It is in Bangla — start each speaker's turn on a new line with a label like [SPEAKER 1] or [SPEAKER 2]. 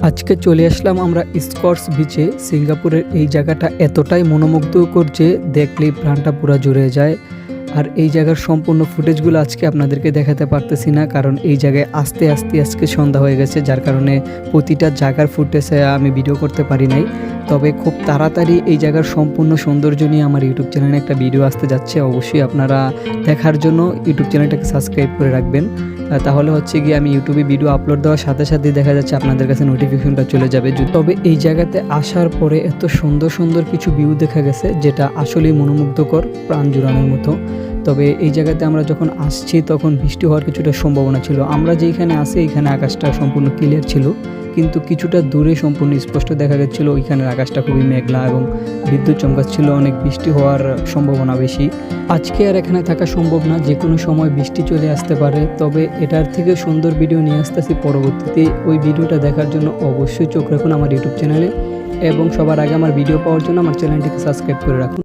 [SPEAKER 1] আজকে চলে আসলাম আমরা স্কটস বিচে। সিঙ্গাপুরের এই জায়গাটা এতটাই মনোমুগ্ধকর যে দেখলেই প্রাণটা পুরা জুড়ে যায়। আর এই জায়গার সম্পূর্ণ ফুটেজগুলো আজকে আপনাদেরকে দেখাতে পারতেছি না, কারণ এই জায়গায় আস্তে আস্তে আজকে সন্ধ্যা হয়ে গেছে, যার কারণে প্রতিটা জায়গার ফুটেজে আমি ভিডিও করতে পারি নাই। তবে খুব তাড়াতাড়ি এই জায়গার সম্পূর্ণ সৌন্দর্য নিয়ে আমার ইউটিউব চ্যানেলে একটা ভিডিও আসতে যাচ্ছে। অবশ্যই আপনারা দেখার জন্য ইউটিউব চ্যানেলটাকে সাবস্ক্রাইব করে রাখবেন। তাহলে হচ্ছে গিয়ে আমি ইউটিউবে ভিডিও আপলোড দেওয়ার সাথে সাথে দেখা যাচ্ছে আপনাদের কাছে নোটিফিকেশনটা চলে যাবে। তবে এই জায়গাতে আসার পরে এত সুন্দর সুন্দর কিছু ভিউ দেখা গেছে, যেটা আসলেই মনোমুগ্ধকর, প্রাণ জুড়ানোর মতো। তবে এই জায়গাতে আমরা যখন আসছি তখন বৃষ্টি হওয়ার কিছুটা সম্ভাবনা ছিল। আমরা যেখানে আসি এখানে আকাশটা সম্পূর্ণ ক্লিয়ার ছিল, কিন্তু কিছুটা দূরে সম্পূর্ণ স্পষ্ট দেখা যাচ্ছিল ওইখানের আকাশটা খুবই মেঘলা এবং বিদ্যুৎ চমকাচ্ছিল, অনেক বৃষ্টি হওয়ার সম্ভাবনা বেশি। আজকে আর এখানে থাকা সম্ভব না, যে কোনো সময় বৃষ্টি চলে আসতে পারে। তবে এটার থেকে সুন্দর ভিডিও নিয়ে আসতেছি পরবর্তীতে। ওই ভিডিওটা দেখার জন্য অবশ্যই চোখ রাখুন আমার ইউটিউব চ্যানেলে, এবং সবার আগে আমার ভিডিও পাওয়ার জন্য আমার চ্যানেলটিকে সাবস্ক্রাইব করে রাখুন।